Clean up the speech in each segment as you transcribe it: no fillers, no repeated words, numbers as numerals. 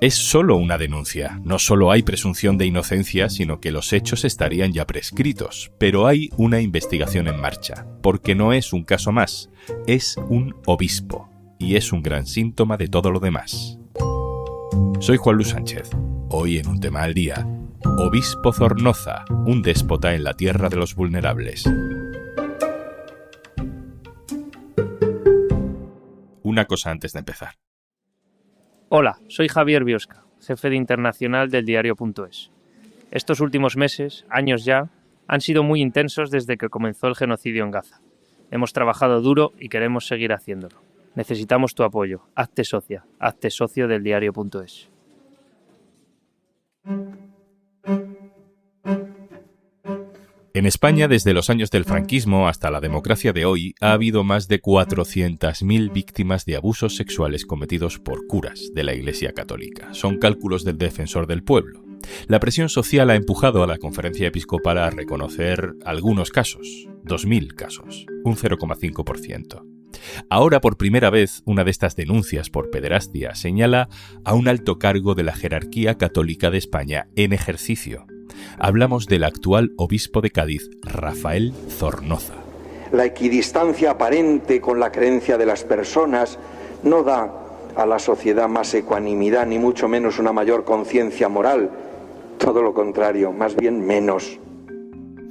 Es solo una denuncia. No solo hay presunción de inocencia, sino que los hechos estarían ya prescritos. Pero hay una investigación en marcha, porque no es un caso más, es un obispo. Y es un gran síntoma de todo lo demás. Soy Juan Luis Sánchez. Hoy en Un Tema al Día, Obispo Zornoza, un déspota en la tierra de los vulnerables. Una cosa antes de empezar. Hola, soy Javier Biosca, jefe de internacional del diario.es. Estos últimos meses, años ya, han sido muy intensos desde que comenzó el genocidio en Gaza. Hemos trabajado duro y queremos seguir haciéndolo. Necesitamos tu apoyo. Hazte socia, hazte socio del diario.es. En España, desde los años del franquismo hasta la democracia de hoy, ha habido más de 400.000 víctimas de abusos sexuales cometidos por curas de la Iglesia Católica. Son cálculos del Defensor del Pueblo. La presión social ha empujado a la Conferencia Episcopal a reconocer algunos casos, 2.000 casos, un 0,5%. Ahora, por primera vez, una de estas denuncias por pederastia señala a un alto cargo de la jerarquía católica de España en ejercicio. Hablamos del actual obispo de Cádiz, Rafael Zornoza. La equidistancia aparente con la creencia de las personas no da a la sociedad más ecuanimidad, ni mucho menos una mayor conciencia moral. Todo lo contrario, más bien menos.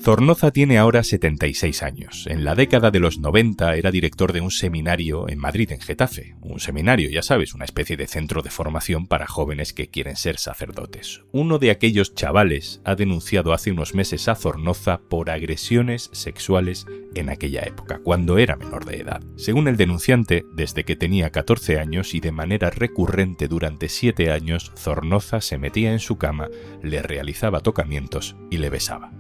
Zornoza tiene ahora 76 años. En la década de los 90 era director de un seminario en Madrid, en Getafe. Un seminario, ya sabes, una especie de centro de formación para jóvenes que quieren ser sacerdotes. Uno de aquellos chavales ha denunciado hace unos meses a Zornoza por agresiones sexuales en aquella época, cuando era menor de edad. Según el denunciante, desde que tenía 14 años y de manera recurrente durante 7 años, Zornoza se metía en su cama, le realizaba tocamientos y le besaba.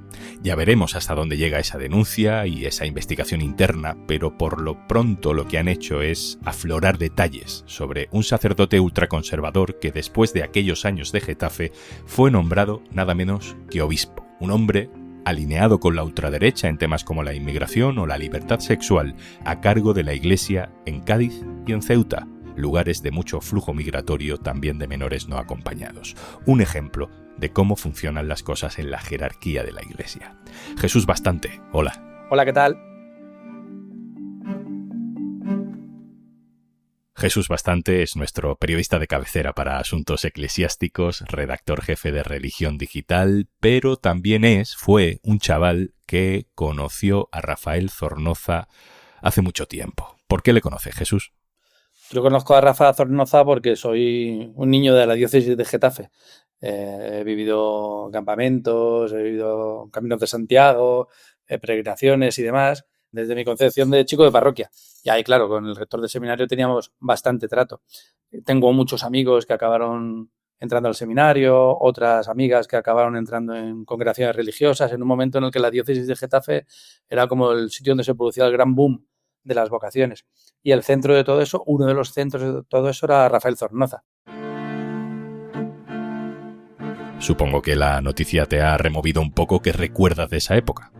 Ya veremos hasta dónde llega esa denuncia y esa investigación interna, pero por lo pronto lo que han hecho es aflorar detalles sobre un sacerdote ultraconservador que después de aquellos años de Getafe fue nombrado nada menos que obispo. Un hombre alineado con la ultraderecha en temas como la inmigración o la libertad sexual, a cargo de la Iglesia en Cádiz y en Ceuta, lugares de mucho flujo migratorio, también de menores no acompañados. Un ejemplo de cómo funcionan las cosas en la jerarquía de la Iglesia. Jesús Bastante, hola. Hola, ¿qué tal? Jesús Bastante es nuestro periodista de cabecera para asuntos eclesiásticos, redactor jefe de Religión Digital, pero también fue un chaval que conoció a Rafael Zornoza hace mucho tiempo. ¿Por qué le conoce, Jesús? Yo conozco a Rafa Zornoza porque soy un niño de la diócesis de Getafe. He vivido campamentos, he vivido caminos de Santiago, peregrinaciones y demás, desde mi concepción de chico de parroquia. Y ahí, claro, con el rector del seminario teníamos bastante trato. Tengo muchos amigos que acabaron entrando al seminario, otras amigas que acabaron entrando en congregaciones religiosas, en un momento en el que la diócesis de Getafe era como el sitio donde se producía el gran boom de las vocaciones. Y el centro de todo eso, uno de los centros de todo eso era Rafael Zornoza. Supongo que la noticia te ha removido un poco. ¿Qué recuerdas de esa época?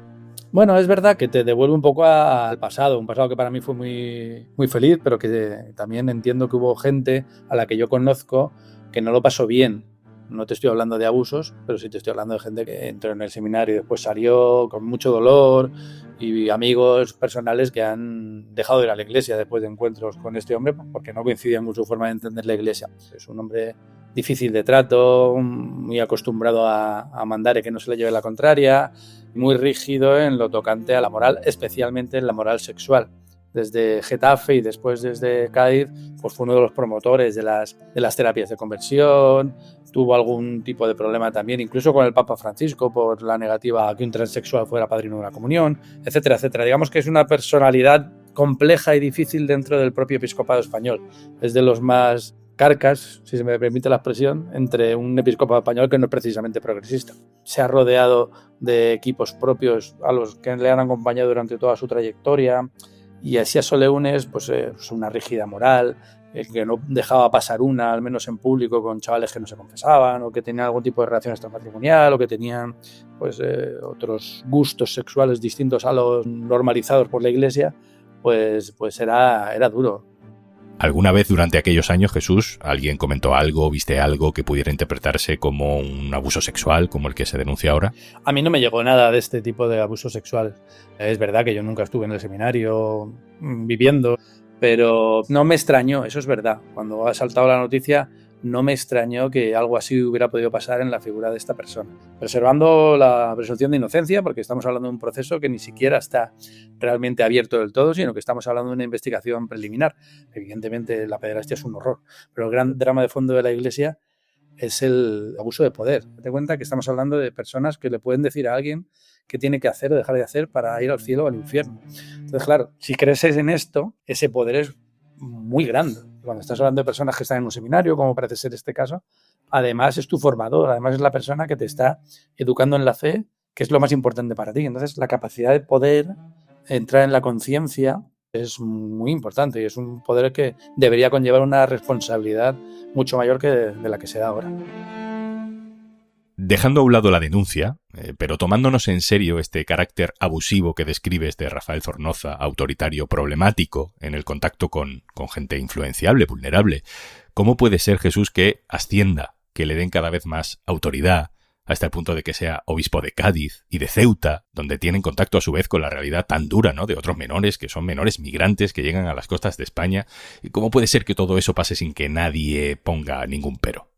Bueno, es verdad que te devuelve un poco al pasado, un pasado que para mí fue muy, muy feliz, pero que también entiendo que hubo gente a la que yo conozco que no lo pasó bien. No te estoy hablando de abusos, pero sí te estoy hablando de gente que entró en el seminario y después salió con mucho dolor, y amigos personales que han dejado de ir a la iglesia después de encuentros con este hombre porque no coincidían con su forma de entender la iglesia. Es un hombre difícil de trato, muy acostumbrado a mandar y que no se le lleve la contraria, muy rígido en lo tocante a la moral, especialmente en la moral sexual. Desde Getafe y después desde Cádiz, pues fue uno de los promotores de las terapias de conversión. Tuvo algún tipo de problema también, incluso con el Papa Francisco, por la negativa a que un transexual fuera padrino de la comunión, etcétera, etcétera. Digamos que es una personalidad compleja y difícil dentro del propio episcopado español. Es de los más carcas, si se me permite la expresión, entre un episcopado español que no es precisamente progresista. Se ha rodeado de equipos propios a los que le han acompañado durante toda su trayectoria, y así a Soleunes, pues una rígida moral, que no dejaba pasar una, al menos en público, con chavales que no se confesaban, o que tenían algún tipo de relación extramatrimonial, o que tenían pues otros gustos sexuales distintos a los normalizados por la Iglesia, pues era duro. ¿Alguna vez durante aquellos años, Jesús, alguien comentó algo, viste algo que pudiera interpretarse como un abuso sexual, como el que se denuncia ahora? A mí no me llegó nada de este tipo de abuso sexual. Es verdad que yo nunca estuve en el seminario viviendo, pero no me extrañó, eso es verdad. Cuando ha saltado la noticia, no me extrañó que algo así hubiera podido pasar en la figura de esta persona. Preservando la presunción de inocencia, porque estamos hablando de un proceso que ni siquiera está realmente abierto del todo, sino que estamos hablando de una investigación preliminar. Evidentemente, la pederastia es un horror, pero el gran drama de fondo de la Iglesia es el abuso de poder. Date cuenta que estamos hablando de personas que le pueden decir a alguien qué tiene que hacer o dejar de hacer para ir al cielo o al infierno. Entonces, claro, si creces en esto, ese poder es muy grande. Cuando estás hablando de personas que están en un seminario, como parece ser este caso, además es tu formador, además es la persona que te está educando en la fe, que es lo más importante para ti. Entonces, la capacidad de poder entrar en la conciencia es muy importante y es un poder que debería conllevar una responsabilidad mucho mayor que de la que se da ahora. Dejando a un lado la denuncia, pero tomándonos en serio este carácter abusivo que describes de Rafael Zornoza, autoritario, problemático, en el contacto con gente influenciable, vulnerable, ¿cómo puede ser, Jesús, que ascienda, que le den cada vez más autoridad, hasta el punto de que sea obispo de Cádiz y de Ceuta, donde tienen contacto a su vez con la realidad tan dura, ¿no?, de otros menores, que son menores migrantes que llegan a las costas de España? ¿Y cómo puede ser que todo eso pase sin que nadie ponga ningún pero?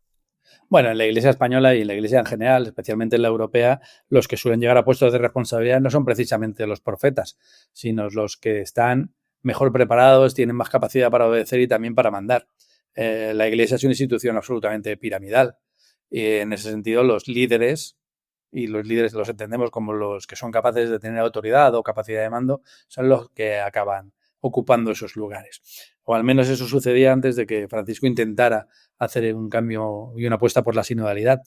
Bueno, en la Iglesia española y en la Iglesia en general, especialmente en la europea, los que suelen llegar a puestos de responsabilidad no son precisamente los profetas, sino los que están mejor preparados, tienen más capacidad para obedecer y también para mandar. La Iglesia es una institución absolutamente piramidal. Y en ese sentido, los líderes, y los líderes los entendemos como los que son capaces de tener autoridad o capacidad de mando, son los que acaban ocupando esos lugares. O al menos eso sucedía antes de que Francisco intentara hacer un cambio y una apuesta por la sinodalidad.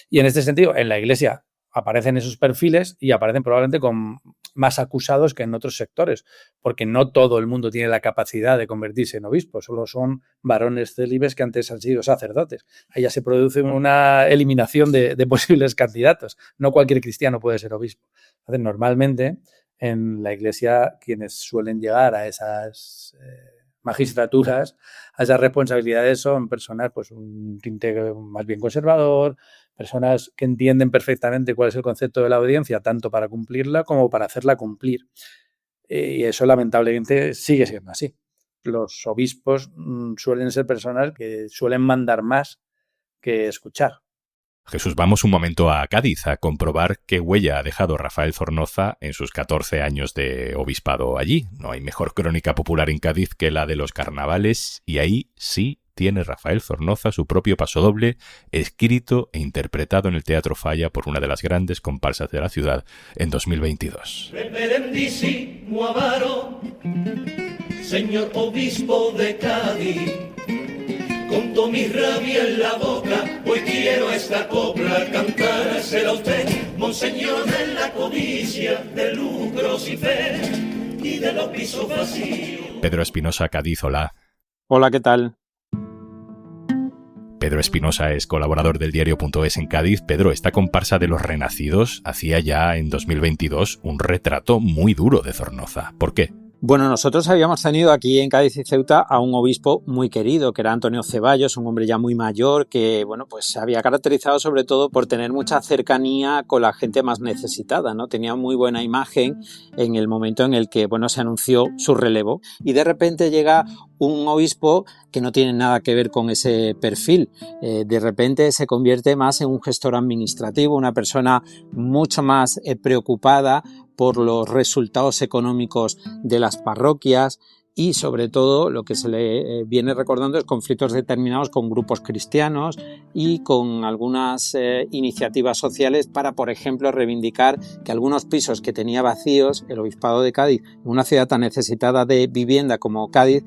Y en este sentido, en la Iglesia aparecen esos perfiles y aparecen probablemente con más acusados que en otros sectores, porque no todo el mundo tiene la capacidad de convertirse en obispo, solo son varones célibes que antes han sido sacerdotes. Ahí ya se produce una eliminación de posibles candidatos. No cualquier cristiano puede ser obispo. Entonces, normalmente, en la Iglesia, quienes suelen llegar a esas magistraturas, a esas responsabilidades, son personas, pues, un tinte más bien conservador, personas que entienden perfectamente cuál es el concepto de la obediencia, tanto para cumplirla como para hacerla cumplir. Y eso, lamentablemente, sigue siendo así. Los obispos suelen ser personas que suelen mandar más que escuchar. Jesús, vamos un momento a Cádiz a comprobar qué huella ha dejado Rafael Zornoza en sus 14 años de obispado allí. No hay mejor crónica popular en Cádiz que la de los carnavales, y ahí sí tiene Rafael Zornoza su propio pasodoble, escrito e interpretado en el Teatro Falla por una de las grandes comparsas de la ciudad en 2022. Reverendísimo avaro, señor obispo de Cádiz, con toda mi rabia en la boca, hoy quiero esta copla cantársela a usted, monseñor de la codicia, de lucros y fe, y de los pisos vacíos. Pedro Espinosa, Cádiz, hola. Hola, ¿qué tal? Pedro Espinosa es colaborador del diario.es en Cádiz. Pedro, esta comparsa de los renacidos hacía ya en 2022 un retrato muy duro de Zornoza. ¿Por qué? Bueno, nosotros habíamos tenido aquí en Cádiz y Ceuta a un obispo muy querido, que era Antonio Ceballos, un hombre ya muy mayor, que bueno, pues se había caracterizado sobre todo por tener mucha cercanía con la gente más necesitada, ¿no? Tenía muy buena imagen en el momento en el que, bueno, se anunció su relevo, y de repente llega un obispo que no tiene nada que ver con ese perfil. De repente se convierte más en un gestor administrativo, una persona mucho más preocupada por los resultados económicos de las parroquias, y sobre todo lo que se le viene recordando es conflictos determinados con grupos cristianos y con algunas iniciativas sociales para, por ejemplo, reivindicar que algunos pisos que tenía vacíos el Obispado de Cádiz, en una ciudad tan necesitada de vivienda como Cádiz,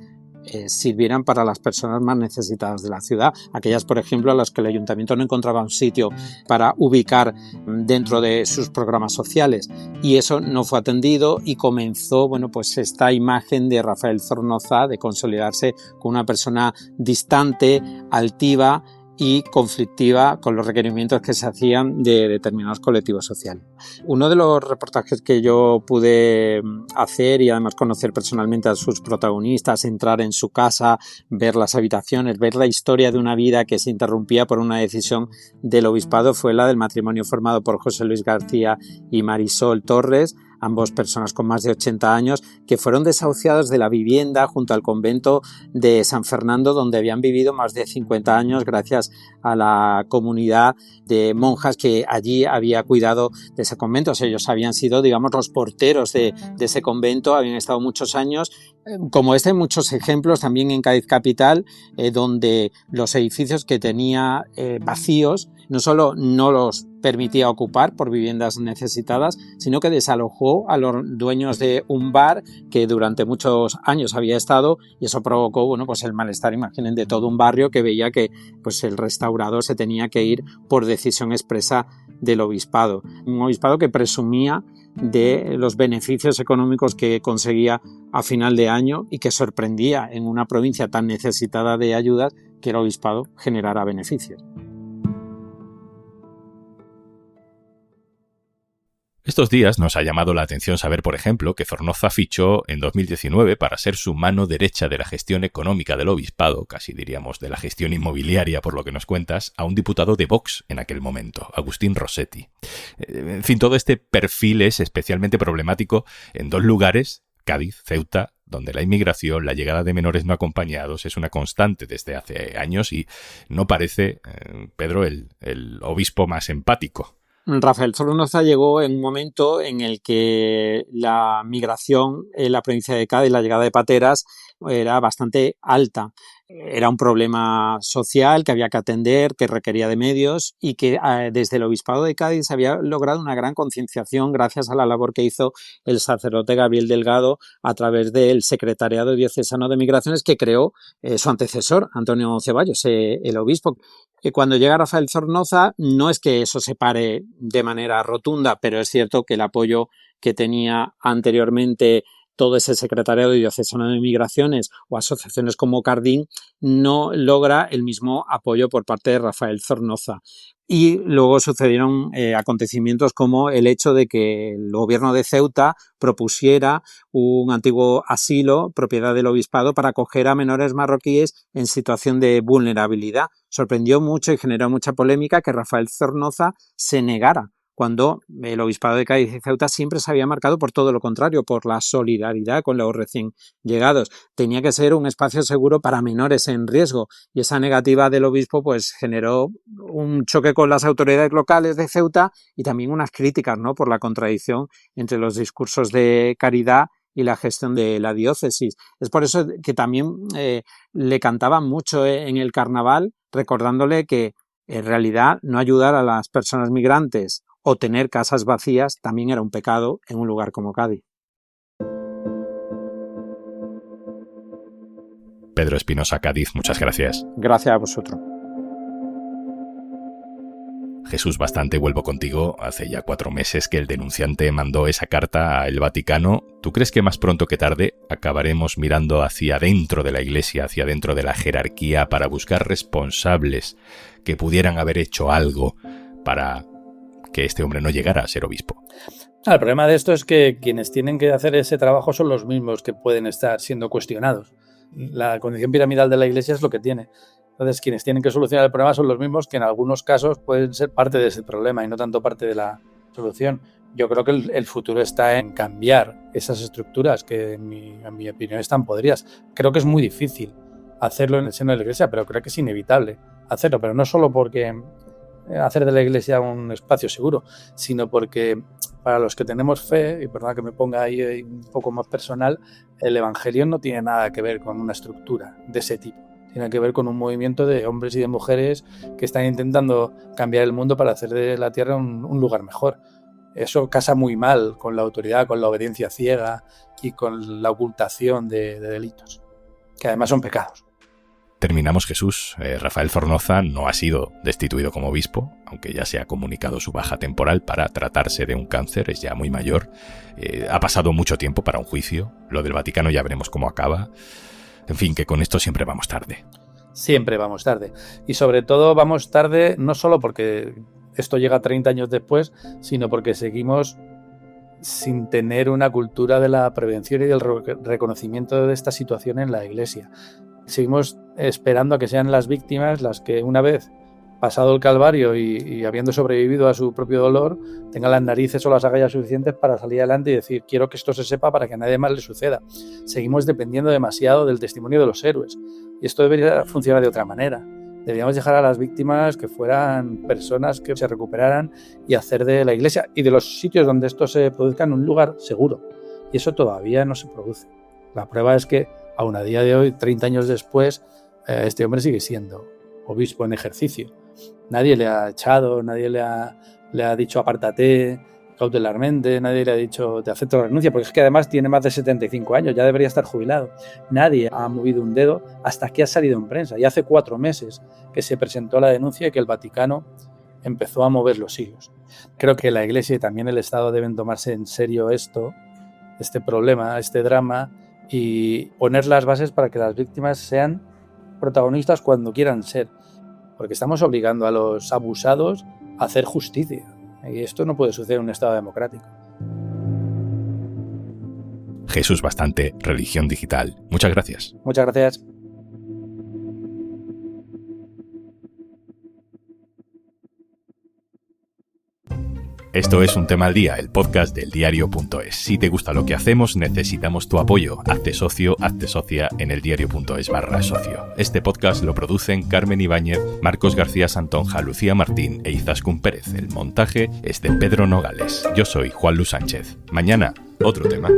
sirvieran para las personas más necesitadas de la ciudad, aquellas, por ejemplo, a las que el ayuntamiento no encontraba un sitio para ubicar dentro de sus programas sociales, y eso no fue atendido, y comenzó, bueno, pues esta imagen de Rafael Zornoza de consolidarse como una persona distante, altiva y conflictiva con los requerimientos que se hacían de determinados colectivos sociales. Uno de los reportajes que yo pude hacer y además conocer personalmente a sus protagonistas, entrar en su casa, ver las habitaciones, ver la historia de una vida que se interrumpía por una decisión del obispado, fue la del matrimonio formado por José Luis García y Marisol Torres, ambos personas con más de 80 años, que fueron desahuciados de la vivienda junto al convento de San Fernando, donde habían vivido más de 50 años gracias a la comunidad de monjas que allí había cuidado de ese convento. O sea, ellos habían sido, digamos, los porteros de ese convento, habían estado muchos años. Como hay muchos ejemplos también en Cádiz capital, donde los edificios que tenía vacíos no solo no los permitía ocupar por viviendas necesitadas, sino que desalojó a los dueños de un bar que durante muchos años había estado, y eso provocó, bueno, pues el malestar, imaginen, de todo un barrio que veía que pues el restaurador se tenía que ir por decisión expresa del obispado. Un obispado que presumía de los beneficios económicos que conseguía a final de año y que sorprendía en una provincia tan necesitada de ayudas que el obispado generara beneficios. Estos días nos ha llamado la atención saber, por ejemplo, que Zornoza fichó en 2019 para ser su mano derecha de la gestión económica del obispado, casi diríamos de la gestión inmobiliaria por lo que nos cuentas, a un diputado de Vox en aquel momento, Agustín Rossetti. En fin, todo este perfil es especialmente problemático en dos lugares, Cádiz, Ceuta, donde la inmigración, la llegada de menores no acompañados es una constante desde hace años y no parece, Pedro, el obispo más empático. Rafael Zornoza llegó en un momento en el que la migración en la provincia de Cádiz, la llegada de pateras, era bastante alta. Era un problema social que había que atender, que requería de medios y que desde el Obispado de Cádiz había logrado una gran concienciación gracias a la labor que hizo el sacerdote Gabriel Delgado a través del Secretariado Diocesano de Migraciones que creó su antecesor, Antonio Ceballos, el obispo. Cuando llega Rafael Zornoza, no es que eso se pare de manera rotunda, pero es cierto que el apoyo que tenía anteriormente todo ese secretariado diocesano de migraciones o asociaciones como Cardín no logra el mismo apoyo por parte de Rafael Zornoza. Y luego sucedieron acontecimientos como el hecho de que el gobierno de Ceuta propusiera un antiguo asilo, propiedad del obispado, para acoger a menores marroquíes en situación de vulnerabilidad. Sorprendió mucho y generó mucha polémica que Rafael Zornoza se negara, cuando el Obispado de Cádiz y Ceuta siempre se había marcado por todo lo contrario, por la solidaridad con los recién llegados. Tenía que ser un espacio seguro para menores en riesgo y esa negativa del obispo pues generó un choque con las autoridades locales de Ceuta y también unas críticas, ¿no?, por la contradicción entre los discursos de caridad y la gestión de la diócesis. Es por eso que también le cantaban mucho en el carnaval, recordándole que en realidad no ayudar a las personas migrantes o tener casas vacías también era un pecado en un lugar como Cádiz. Pedro Espinosa, Cádiz, muchas gracias. Gracias a vosotros. Jesús Bastante, vuelvo contigo. Hace ya 4 meses que el denunciante mandó esa carta al Vaticano. ¿Tú crees que más pronto que tarde acabaremos mirando hacia dentro de la Iglesia, hacia dentro de la jerarquía, para buscar responsables que pudieran haber hecho algo para que este hombre no llegara a ser obispo? El problema de esto es que quienes tienen que hacer ese trabajo son los mismos que pueden estar siendo cuestionados. La condición piramidal de la Iglesia es lo que tiene. Entonces, quienes tienen que solucionar el problema son los mismos que en algunos casos pueden ser parte de ese problema y no tanto parte de la solución. Yo creo que el futuro está en cambiar esas estructuras que en mi opinión están podridas. Creo que es muy difícil hacerlo en el seno de la Iglesia, pero creo que es inevitable hacerlo, pero no solo porque hacer de la Iglesia un espacio seguro, sino porque para los que tenemos fe, y perdona que me ponga ahí un poco más personal, el Evangelio no tiene nada que ver con una estructura de ese tipo. Tiene que ver con un movimiento de hombres y de mujeres que están intentando cambiar el mundo para hacer de la tierra un lugar mejor. Eso casa muy mal con la autoridad, con la obediencia ciega y con la ocultación de delitos, que además son pecados. Terminamos, Jesús. Rafael Zornoza no ha sido destituido como obispo, aunque ya se ha comunicado su baja temporal para tratarse de un cáncer, es ya muy mayor. Ha pasado mucho tiempo para un juicio. Lo del Vaticano ya veremos cómo acaba. En fin, que con esto siempre vamos tarde. Siempre vamos tarde. Y sobre todo vamos tarde no solo porque esto llega 30 años después, sino porque seguimos sin tener una cultura de la prevención y del reconocimiento de esta situación en la Iglesia. Seguimos esperando a que sean las víctimas las que, una vez pasado el calvario y habiendo sobrevivido a su propio dolor, tengan las narices o las agallas suficientes para salir adelante y decir: quiero que esto se sepa para que a nadie más le suceda. Seguimos dependiendo demasiado del testimonio de los héroes, y esto debería funcionar de otra manera. Deberíamos dejar a las víctimas que fueran personas que se recuperaran y hacer de la Iglesia y de los sitios donde esto se produzca un lugar seguro. Y eso todavía no se produce. La prueba es que, aún a día de hoy, 30 años después, este hombre sigue siendo obispo en ejercicio. Nadie le ha echado, nadie le ha dicho apártate cautelarmente, nadie le ha dicho te acepto la renuncia, porque es que además tiene más de 75 años, ya debería estar jubilado. Nadie ha movido un dedo hasta que ha salido en prensa. Y hace 4 meses que se presentó la denuncia y que el Vaticano empezó a mover los hilos. Creo que la Iglesia y también el Estado deben tomarse en serio este problema, este drama, y poner las bases para que las víctimas sean protagonistas cuando quieran ser. Porque estamos obligando a los abusados a hacer justicia. Y esto no puede suceder en un Estado democrático. Jesús Bastante, Religión Digital. Muchas gracias. Muchas gracias. Esto es Un Tema al Día, el podcast del diario.es. Si te gusta lo que hacemos, necesitamos tu apoyo. Hazte socio, hazte socia en eldiario.es/socio. Este podcast lo producen Carmen Ibáñez, Marcos García Santonja, Lucía Martín e Izaskun Pérez. El montaje es de Pedro Nogales. Yo soy Juan Luis Sánchez. Mañana, otro tema.